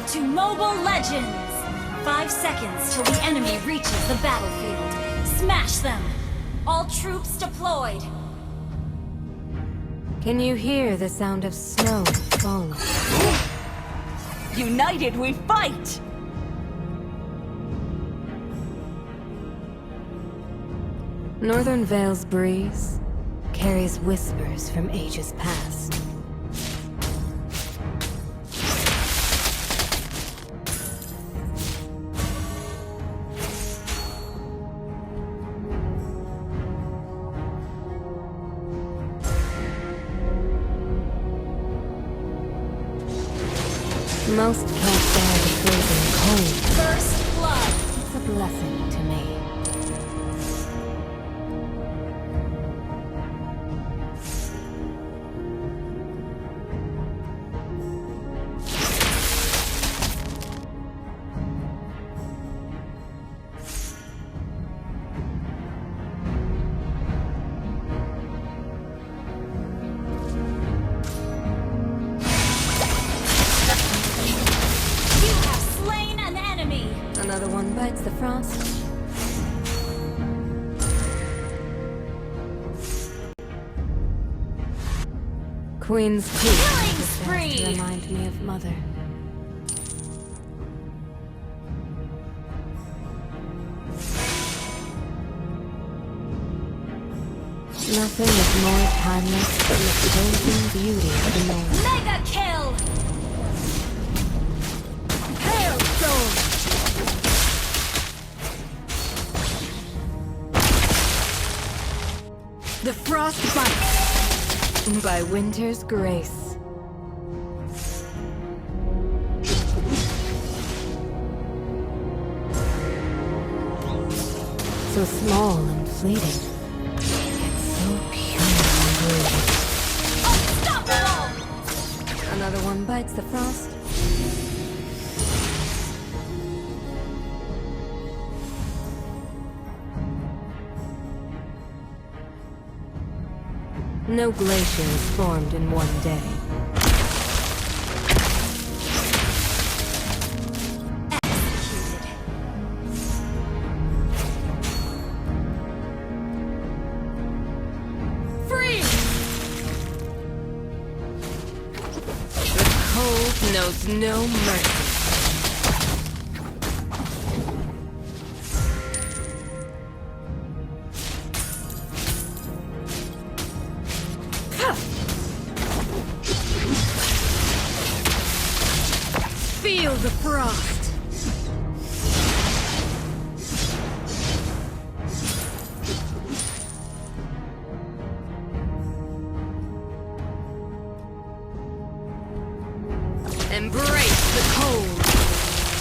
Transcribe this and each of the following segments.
to Mobile Legends! 5 seconds till the enemy reaches the battlefield. Smash them! All troops deployed! Can you hear the sound of snow falling? United we fight! Northern Vale's breeze carries whispers from ages past. Most can't bear the freezing cold. First blood! It's a blessing to me. Another one bites the frost. Queen's Peak spree! remind me of Mother. Nothing is more timeless than the frozen beauty of the north. Mega kill! Hailstone! The frost bites by winter's grace. So small and fleeting, yet so pure and brilliant. Unstoppable! Another one bites the frost. No glacier is formed in one day. Executed. Freeze! The cold knows no mercy. Feel the frost! Embrace the cold!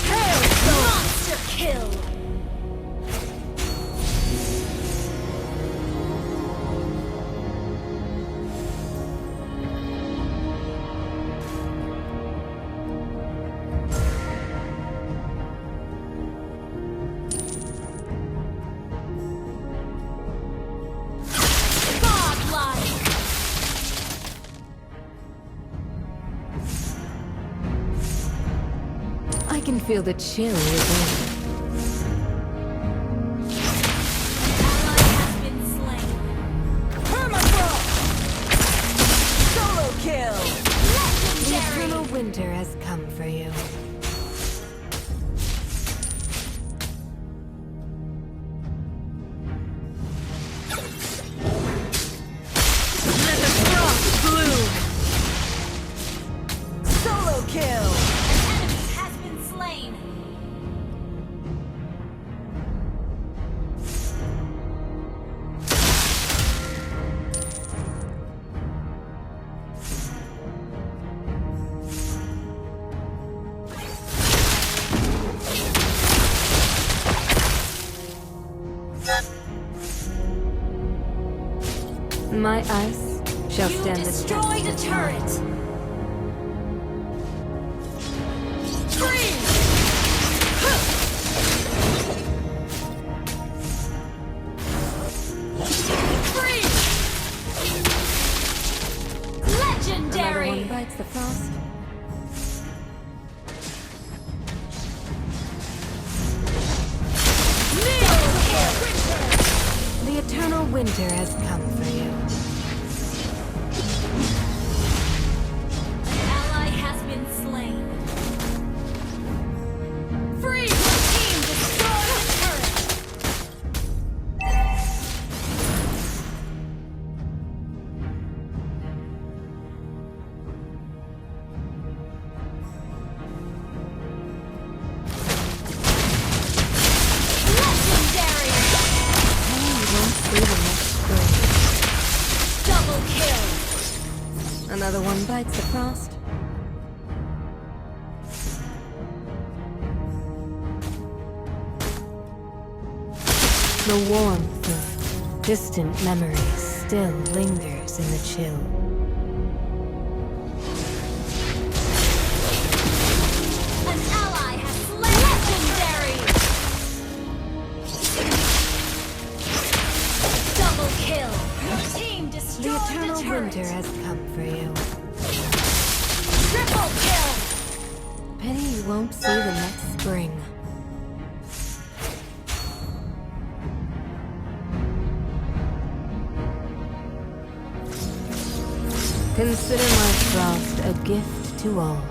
Hailstone! Monster kill! I can feel the chill within. Ally has been slain. Permafrost! Solo kill! The Legendary! eternal winter has come for you. Let the frost bloom! Solo kill! An enemy has been slain. My ice shall You stand the destroyed a test of time. turret. Freeze! Freeze! Another Legendary! one bites the frost. winter has come for you. An ally has been slain. Freeze! Your team destroy the turret! Legendary! You won't see the next spring. Double kill! Another one bites the frost. The warmth of distant memories still lingers in the chill. An ally has slain legendary! Double kill! Your team The destroyed eternal the turret! winter has come for you. Triple kill! Pity you won't see the next spring. Consider my frost a gift to all.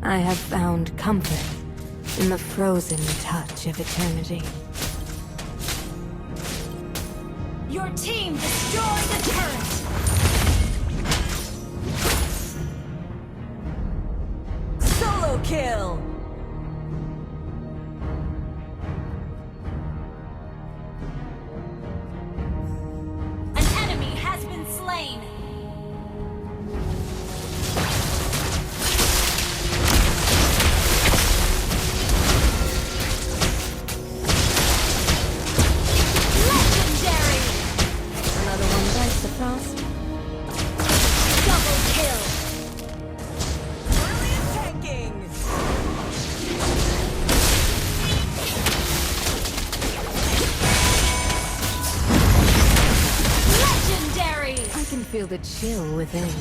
I have found comfort in the frozen touch of eternity. Your team destroyed the turret! Solo kill! An enemy has been slain! Legendary! Another one bites the frost. Double kill! Brilliant tanking! Legendary! I can feel the chill within. Your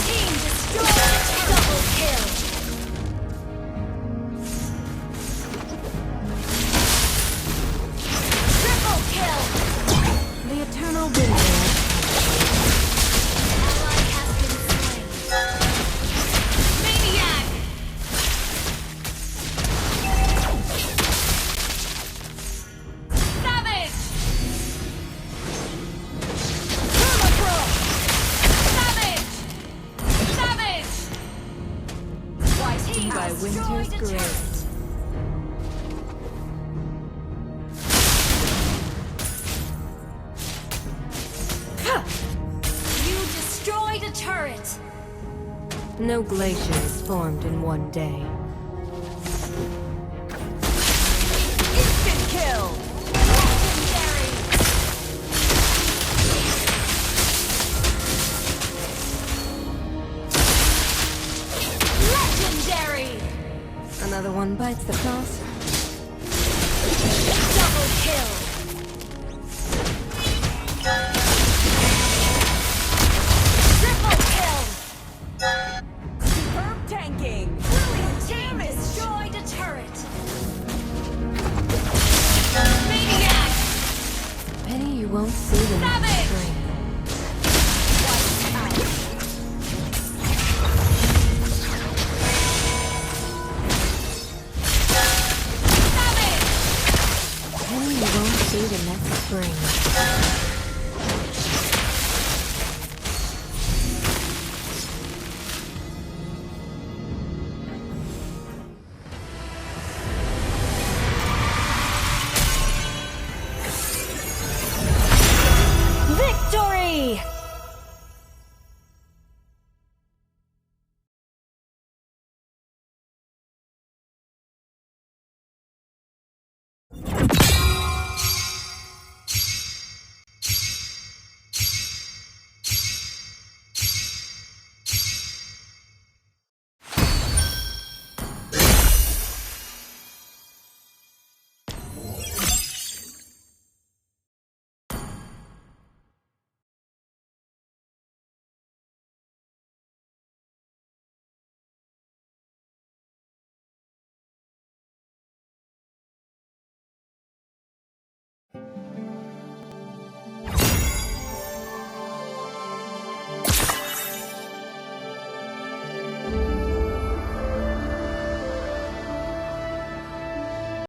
team destroyed the turret! Double kill! Triple kill! The eternal winter has Ally has been slain. Maniac! Savage! Permafro! Savage! Savage! White team by destroyed winter's the grace. turret. You destroyed a turret! No glacier is formed in one day. Instant kill! Legendary! Legendary! Another one bites the frost.